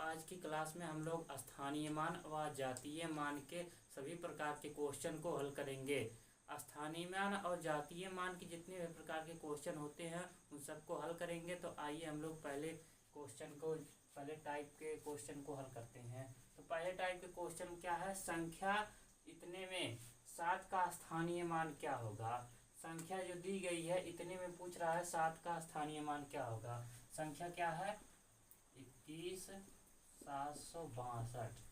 आज की क्लास में हम लोग स्थानीय मान व जातीय मान के सभी प्रकार के क्वेश्चन को हल करेंगे। स्थानीय मान और जातीय मान के जितने भी प्रकार के क्वेश्चन होते हैं उन सबको हल करेंगे। तो आइए हम लोग पहले टाइप के क्वेश्चन को हल करते हैं। तो पहले टाइप के क्वेश्चन क्या है, संख्या इतने में 7 का स्थानीय मान क्या होगा। संख्या जो दी गई है इतने में पूछ रहा है 7 का स्थानीय मान क्या होगा। संख्या क्या है 21,762।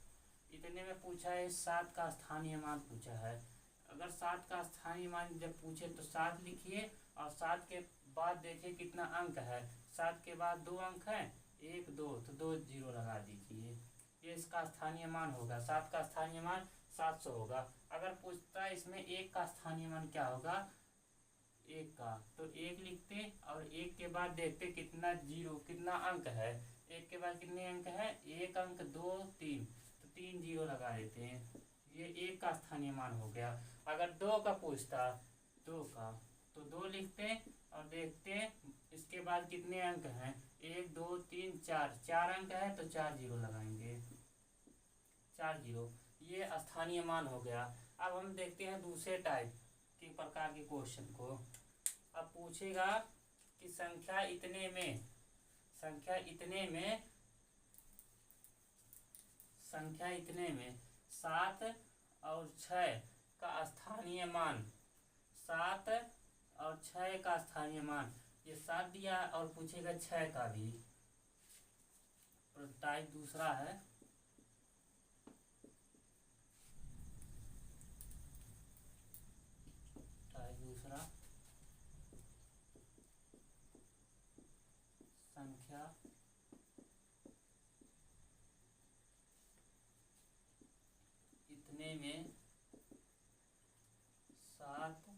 इतने में पूछा है 7 का स्थानीय मान पूछा है। अगर 7 का स्थानीय मान जब पूछे तो 7 लिखिए और 7 के बाद देखिए कितना अंक है। 7 के बाद 2 अंक है, 1 2, तो 2 जीरो लगा दीजिए। ये इसका स्थानीय मान होगा। 7 का स्थानीय मान 700 होगा। अगर पूछता है इसमें 1 का स्थानीय मान क्या होगा, 1 का, तो 1 लिखते और 1 के बाद देखते कितना अंक है। 1 के बाद कितने अंक है, 1 अंक, 2 3, तो 3 जीरो लगा देते हैं। ये 1 का स्थानीय मान हो गया। अगर 2 का पूछता, 2 का, तो 2 लिखते और देखते इसके बाद कितने अंक हैं, 1 2 3 4, 4 अंक है तो 4 जीरो लगाएंगे, 4 जीरो। ये स्थानीय मान हो गया। अब हम देखते हैं दूसरे टाइप के प्रकार के क्वेश्चन को। अब पूछेगा कि संख्या इतने में 7 और 6 का स्थानीय मान, 7 और 6 का स्थानीय मान, ये 7 दिया और पूछेगा 6 का भी। टाइप दूसरा है, संख्या इतने में 7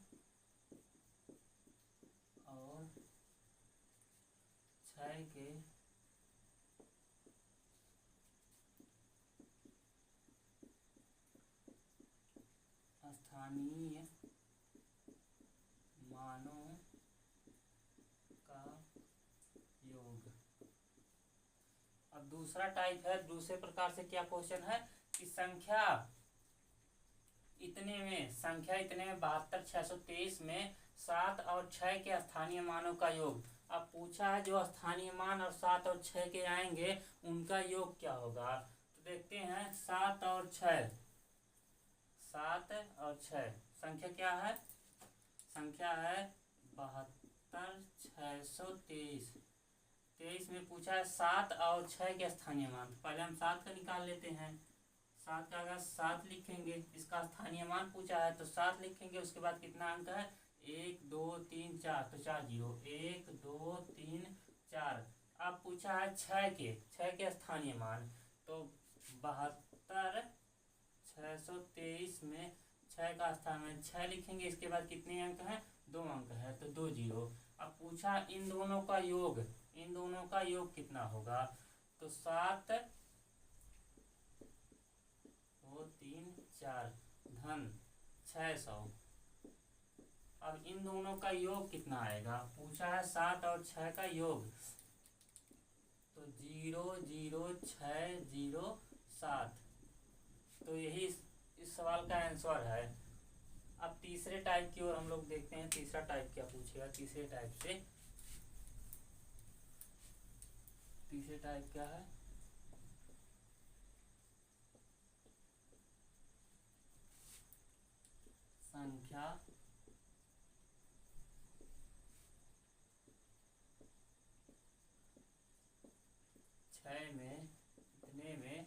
और 6 के स्थानीय मानों का योग। अब दूसरा टाइप है, दूसरे प्रकार से क्या क्वेश्चन है कि संख्या इतने में 72,623 में 7 और 6 के स्थानीय मानों का योग। अब पूछा है जो स्थानीय मान और 7 और 6 के आएंगे उनका योग क्या होगा। तो देखते हैं 7 और 6, संख्या क्या है, संख्या है 72,623। 23 में पूछा है 7 और 6 के स्थानीय मान। तो पहले हम 7 का निकाल लेते हैं। 7 का अगर 7 लिखेंगे, इसका स्थानीय मान पूछा है तो 7 लिखेंगे। उसके बाद कितना अंक है, 1 2 3 4, तो 4 जीरो, 1 2 3 4। अब पूछा है 6 के स्थानीय मान, तो 72,623 में 6 का स्थानीय मान 6 लिखेंगे। इसके बाद कितने अंक हैं, 2 अंक है, तो 2 जीरो। अब पूछा इन दोनों का योग कितना होगा। तो 7 2 3 4 धन 600। अब इन दोनों का योग कितना आएगा, पूछा है 7 और 6 का योग, तो 0 0 6 0 7। तो यही इस सवाल का आंसर है। अब तीसरे टाइप की ओर हम लोग देखते हैं। तीसरा टाइप क्या पूछेगा, तीसरे टाइप क्या है, संख्या इतने में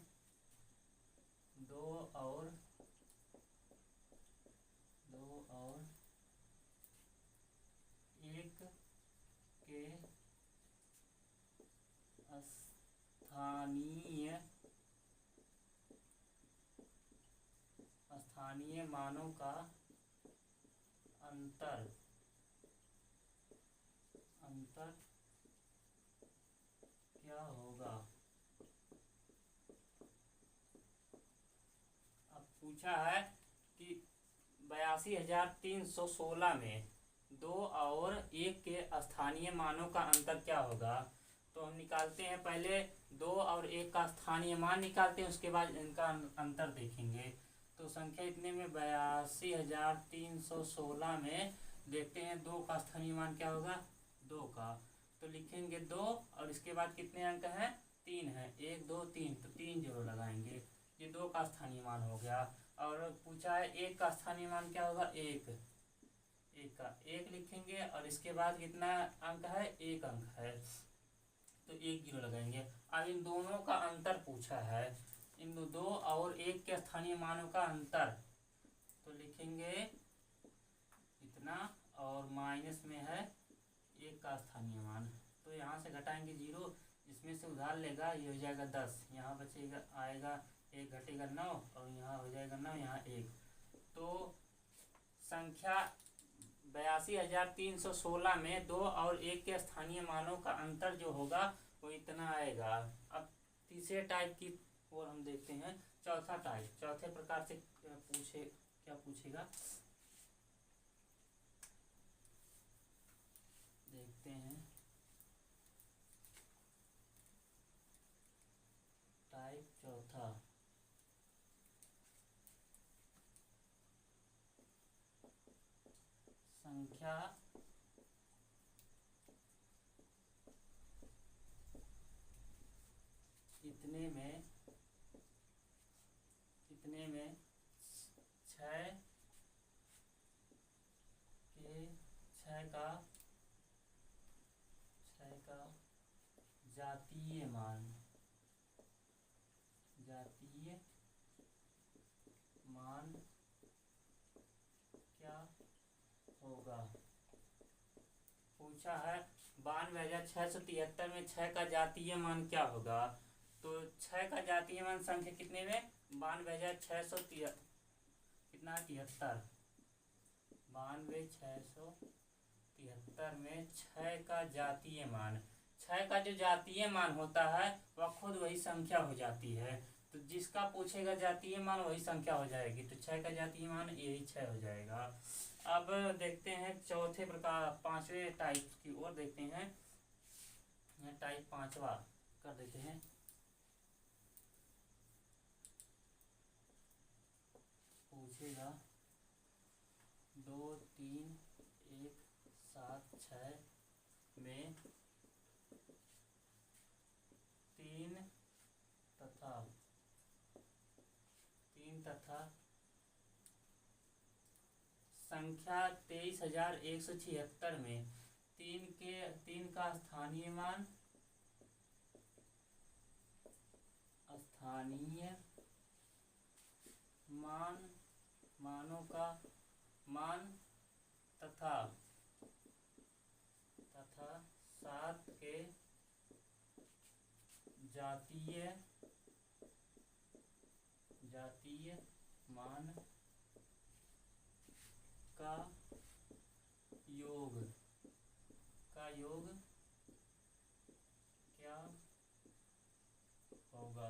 2 और 1 के स्थानीय मानों का अंतर क्या होगा। अब पूछा है कि 82,316 में 2 और 1 के स्थानीय मानों का अंतर क्या होगा। तो हम निकालते हैं, पहले 2 और 1 का स्थानीय मान निकालते हैं, उसके बाद इनका अंतर देखेंगे। तो संख्या इतने में 82,316 में देखते हैं 2 का स्थानीय मान क्या होगा, 2 का। तो लिखेंगे 2 और इसके बाद कितने अंक हैं, 3 है, 1 2 3, तो 3 जीरो लगाएंगे। ये 2 का स्थानीय मान हो गया। और पूछा है 1 का स्थानीय मान क्या होगा, 1 का 1 लिखेंगे और इसके बाद कितना अंक है, 1 अंक है, तो 1 जीरो लगाएंगे। अब इन दोनों का अंतर पूछा है, इन 2 और 1 के स्थानीय मानों का अंतर, तो लिखेंगे इतना और माइनस में है 1 का स्थानीय मान, तो यहाँ से घटाएंगे 0, इसमें से उधार लेगा, ये हो जाएगा 10, यहाँ बचेगा आएगा 1 घटेगा 9 और यहाँ हो जाएगा 9, यहाँ 1। तो संख्या 82,316 में 2 और 1 के स्थानीय मानों का अंतर जो होगा वो इतना आएगा। अब तीसरे टाइप की और हम देखते हैं, चौथा टाइप, चौथे प्रकार से क्या पूछेगा देखते हैं। टाइप चौथा, संख्या इतने में 6 का जातीय मान क्या होगा। पूछा है 92,673 में 6 का जातीय मान क्या होगा। तो 6 का जातीय मान संख्या कितने में, 92,673 कितना 73, 92,673 में 6 का जातीय मान, 6 का जो जातीय मान होता है वह खुद वही संख्या हो जाती है। तो जिसका पूछेगा जातीय मान वही संख्या हो जाएगी, तो 6 का जातीय मान यही 6 हो जाएगा। अब देखते हैं चौथे प्रकार, पांचवें टाइप की ओर देखते हैं। टाइप पांचवा कर देते हैं। पूछेगा 2 3 1 7 6 में 3 तथा संख्या 23,176 में 3 का स्थानीय मानों का मान तथा 7 के जातीय मान का योग क्या होगा।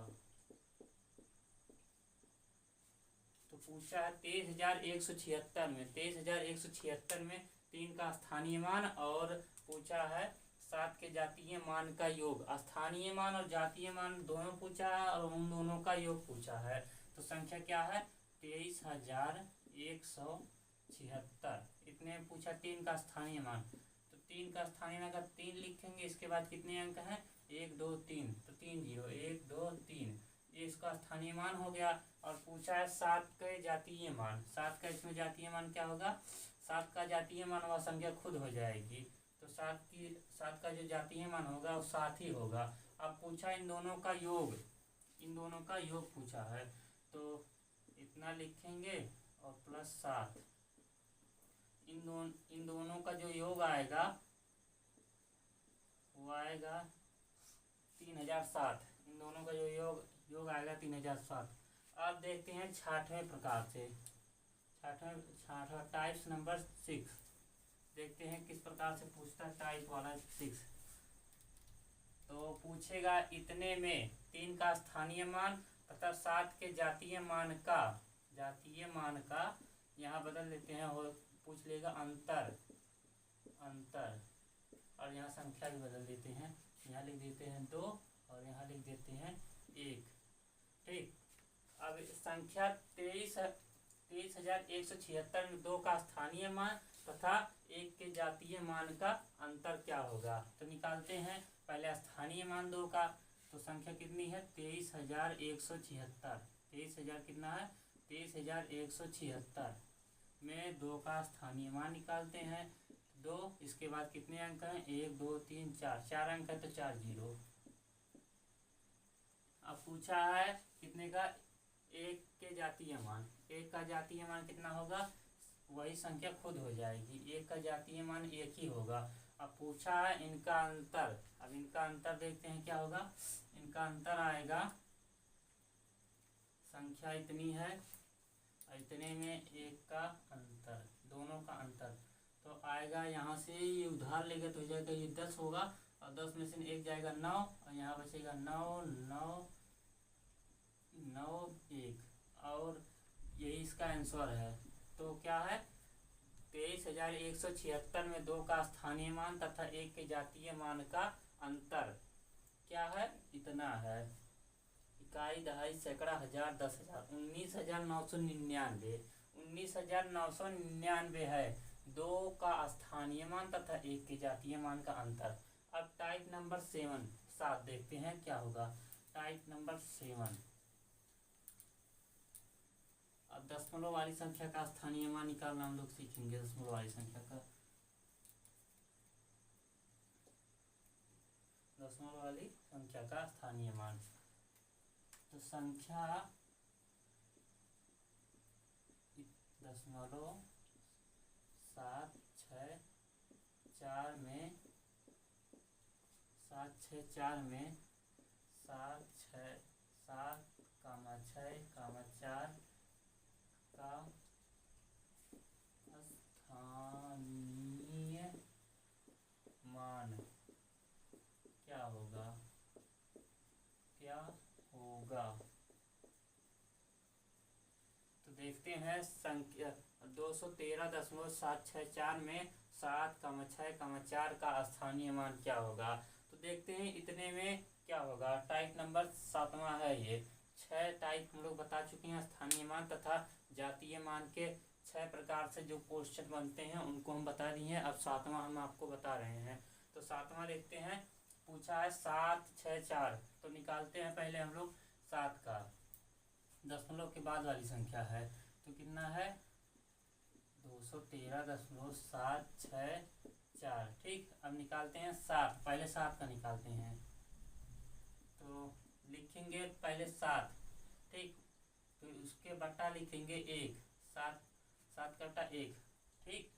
तो पूछा है 23,176 में 3 का स्थानीय मान और पूछा है 7 के जातीय मान का योग। स्थानीय मान और जातीय मान दोनों पूछा है और उन दोनों का योग पूछा है। तो संख्या क्या है 23,176, इतने पूछा 3 का स्थानीय मान। तो 3 का स्थानीय मान का 3 लिखेंगे, इसके बाद कितने अंक हैं 1 2 3, तो 3 जीरो 1 2 3, ये इसका स्थानीय मान हो गया। और पूछा है 7 के जातीय मान, 7 का इसमें जातीय मान क्या होगा, 7 का जातीय मान वह संख्या खुद हो जाएगी। तो 7 का जो जातीय मान होगा वो 7 ही होगा। अब पूछा इन दोनों का योग पूछा है, तो इतना लिखेंगे और प्लस 7, इन दोनों का जो योग आएगा वो आएगा 3007, इन दोनों का जो योग आएगा 3007। अब देखते हैं छठवें प्रकार से, छठवां टाइप्स नंबर 6 देखते हैं किस प्रकार से पूछता है टाइप वाला 6। तो पूछेगा इतने में 3 का स्थानीय मान तथा 7 के जातीय मान का यहाँ बदल लेते हैं और पूछ लेगा अंतर और यहाँ संख्या भी बदल देते हैं, यहाँ लिख लिख देते हैं 2 और यहाँ लिख देते हैं 1। ठीक, अब संख्या 23,176 में 2 का स्थानीय मान तथा 1 के जातीय मान का अंतर क्या होगा। तो निकालते हैं पहले स्थानीय मान 2 का। तो संख्या कितनी है 23,176। 23,000 कितना है 23,176 में 2 का स्थानीय मान निकालते हैं 2। इसके बाद कितने अंक हैं 1 2 3 4, 4 अंक है तो 4 जीरो। अब पूछा है कितने का 1 के जातीय मान। 1 का जातीय मान कितना होगा, वही संख्या खुद हो जाएगी। 1 का जातीय मान 1 ही होगा। अब पूछा है इनका अंतर। अब इनका अंतर देखते हैं क्या होगा। इनका अंतर आएगा, संख्या इतनी है इतने में 1 का अंतर, दोनों का अंतर तो आएगा यहाँ से ये उधार लेगा तो हो जाएगा ये 10 होगा और 10 में से 1 जाएगा 9 और यहाँ बचेगा 9 9 9 1 और यही इसका आंसर है। तो क्या है 23,176 में 2 का स्थानीय मान तथा 1 के जातीय मान का अंतर क्या है, इतना है। इकाई, दहाई, सैकड़ा, हजार, 10,000, 19,999। 19,999 है 2 का स्थानीय मान तथा 1 के जातीय मान का अंतर। अब टाइप नंबर 7 देखते हैं क्या होगा। टाइप नंबर 7, अब दशमलव वाली संख्या का स्थानीय मान निकालना हम लोग सीखेंगे। दशमलव वाली संख्या का, दशमलव वाली संख्या का स्थानीय मान। तो संख्या 0.764 में 764 में 7,6,7,4 का स्थानीय मान क्या होगा, तो देखते हैं संख्या 213.764 में 7,6,4 का स्थानीय मान क्या होगा। तो देखते हैं इतने में क्या होगा। टाइप नंबर 7वां है ये। 6 टाइप हम लोग बता चुके हैं स्थानीय मान तथा जातीय मान के 6 प्रकार से जो क्वेश्चन बनते हैं उनको हम बता दिए हैं। अब 7वां हम आपको बता रहे हैं। तो 7वां देखते हैं। पूछा है 7,6,4, तो निकालते हैं पहले हम लोग 7 का, दशमलव के बाद वाली संख्या है तो कितना है 213.764। ठीक, अब निकालते हैं 7, पहले 7 का निकालते हैं। तो लिखेंगे पहले 7, ठीक, तो उसके बटा लिखेंगे 1, 7 कटा 1, ठीक।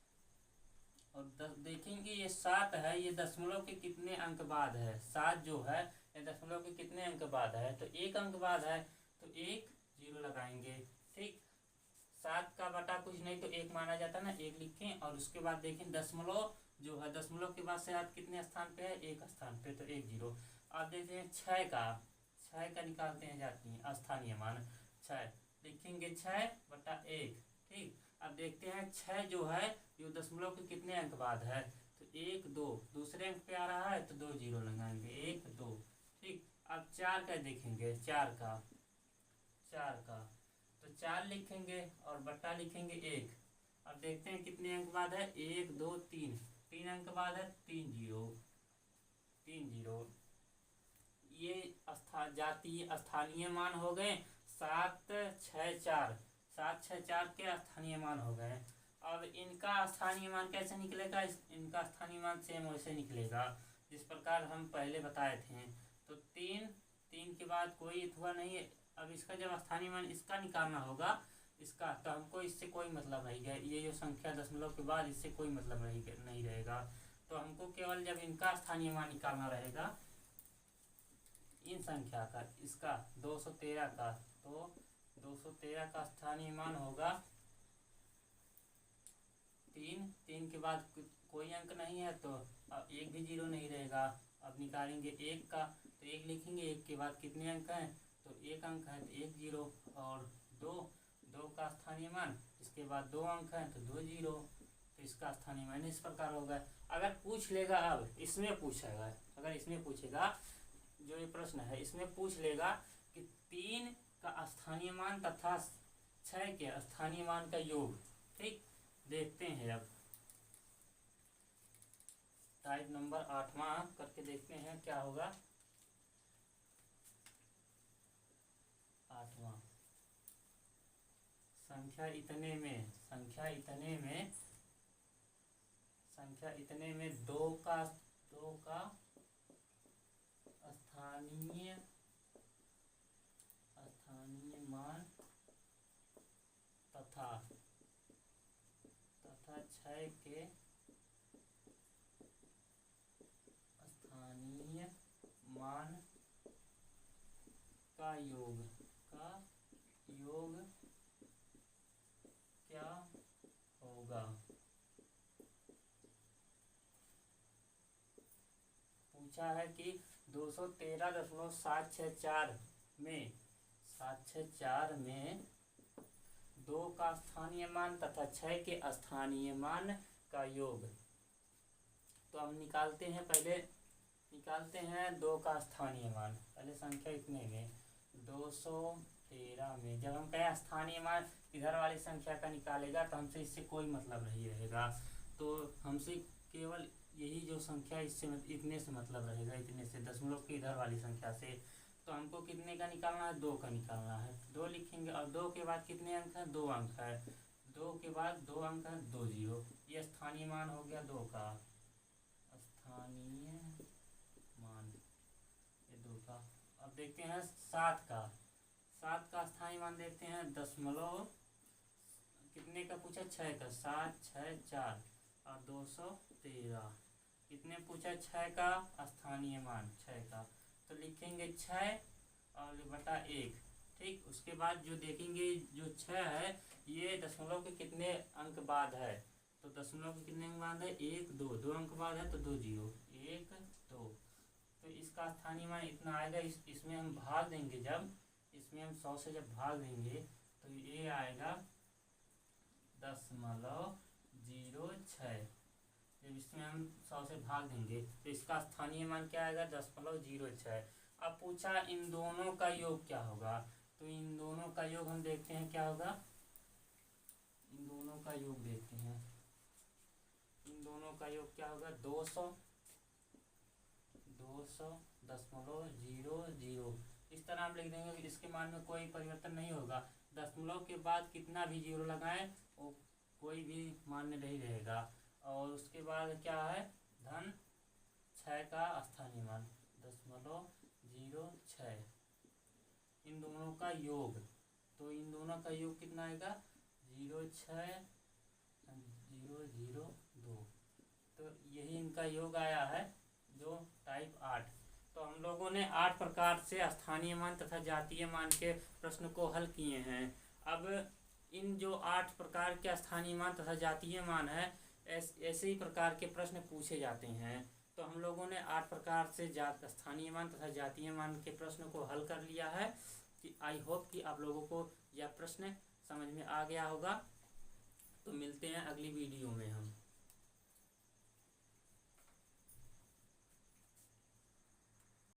और देखेंगे ये 7 है, ये दशमलव के कितने अंक बाद है। 7 जो है ये दशमलव के कितने अंक बाद है, तो 1 अंक बाद है तो 1 0 लगाएंगे। ठीक, 7 का बटा कुछ नहीं तो 1 माना जाता है ना, 1 लिखें। और उसके बाद देखें दशमलव जो है, दशमलव के बाद से आप कितने स्थान पे है, 1 स्थान पे, तो 1 0। आप देखते हैं 6 का निकालते हैं जाती स्थानीय मान। 6 लिखेंगे 6 बटा 1, ठीक। अब देखते हैं 6 जो है ये दशमलव के कितने अंक बाद है, तो 1 2, दूसरे अंक पे आ रहा है तो 2 0 लगाएंगे, 1 2, ठीक। अब 4 का देखेंगे, 4 का तो 4 लिखेंगे और बट्टा लिखेंगे 1। अब देखते हैं कितने अंक बाद है, 1 2 3, 3 अंक बाद है, 3 0। ये जातीय स्थानीय मान हो गए 7,6,4 के स्थानीय मान हो गए। अब इनका स्थानीय मान कैसे निकलेगा, इनका स्थानीय मान सेम वैसे निकलेगा जिस प्रकार हम पहले बताए थे। तो 3 के बाद कोई अथवा नहीं है। अब इसका जब स्थानीय मान इसका निकालना होगा इसका, तो हमको इससे कोई मतलब नहीं है। ये जो संख्या दशमलव के बाद इससे कोई मतलब नहीं रहेगा। तो हमको केवल जब इनका स्थानीय मान निकालना रहेगा इन संख्या का, इसका 213 का, तो 213 का स्थानीय मान होगा 3 के बाद कोई अंक नहीं है तो अब 1 भी 0 नहीं रहेगा। अब निकालेंगे 1 का, तो 1 लिखेंगे, 1 के बाद कितने अंक हैं, तो 1 अंक है तो 1 0। और 2 का स्थानीय मान, इसके बाद 2 अंक हैं तो 2 0। तो इसका स्थानीय मान इस प्रकार होगा। अगर पूछ लेगा, अब इसमें पूछेगा, अगर इसमें पूछेगा, जो ये प्रश्न है इसमें पूछ लेगा कि 3 का स्थानीय मान तथा 6 के स्थानीय मान का योग। ठीक, देखते हैं अब टाइप नंबर 8वां करके देखते हैं क्या होगा। 8वां, संख्या इतने में 2 का स्थानीय मान तथा 6 के स्थानीय मान का योग क्या होगा। पूछा है कि 213.764 में 2 का स्थानीय मान तथा 6 के स्थानीय मान का योग। तो हम निकालते हैं 2 का स्थानीय मान। पहले संख्या इतने में 213 में जब हम कहें स्थानीय मान इधर वाली संख्या का निकालेगा तो हमसे इससे कोई मतलब नहीं रहेगा, तो हमसे केवल यही जो संख्या इससे इतने से मतलब रहेगा, इतने से दशमलव की इधर वाली संख्या से। तो हमको कितने का निकालना है, 2 का निकालना है। 2 लिखेंगे और 2 के बाद कितने अंक हैं, 2 अंक है। 2 के बाद 2 अंक है, 2 जीरो। ये स्थानीय मान हो गया 2 का स्थानीय मान, ये 2 का। अब देखते हैं 7 का स्थानीय मान देखते हैं। दशमलव कितने का पूछा, 6 का। 7 6 4 और 213 कितने पूछा, 6 का स्थानीय मान 6 का। तो लिखेंगे 6 और बटा 1। ठीक, उसके बाद जो देखेंगे जो 6 है ये दशमलव के कितने अंक बाद है, तो दशमलव के कितने अंक बाद है, 1 2 2 अंक बाद है तो 2 जीरो 1 2। तो इसका स्थानीय मान इतना आएगा। इसमें हम भाग देंगे, जब इसमें हम 100 से जब भाग देंगे तो ये आएगा 0.06। जब इसमें हम 100 से भाग देंगे तो इसका स्थानीय मान क्या आएगा, 0.06। अब पूछा इन दोनों का योग क्या होगा, तो इन दोनों का योग हम देखते हैं क्या होगा। इन दोनों का योग देखते हैं, इन दोनों का योग क्या होगा, 200.00। इस तरह हम लिख देंगे। इसके मान में कोई परिवर्तन नहीं होगा। दशमलव के बाद कितना भी जीरो लगाएं वो कोई भी मान्य नहीं रहेगा। और उसके बाद क्या है, धन 6 का स्थानीय मान 0.06। इन दोनों का योग, तो इन दोनों का योग कितना आएगा, 0.6002। तो यही इनका योग आया है जो टाइप 8। तो हम लोगों ने 8 प्रकार से स्थानीय मान तथा जातीय मान के प्रश्न को हल किए हैं। अब इन जो 8 प्रकार के स्थानीय मान तथा जातीय मान है, ऐसे ही प्रकार के प्रश्न पूछे जाते हैं। तो हम लोगों ने 8 प्रकार से स्थानीय मान तथा जातीय मान के प्रश्न को हल कर लिया है। कि आई होप कि आप लोगों को यह प्रश्न समझ में आ गया होगा। तो मिलते हैं अगली वीडियो में हम।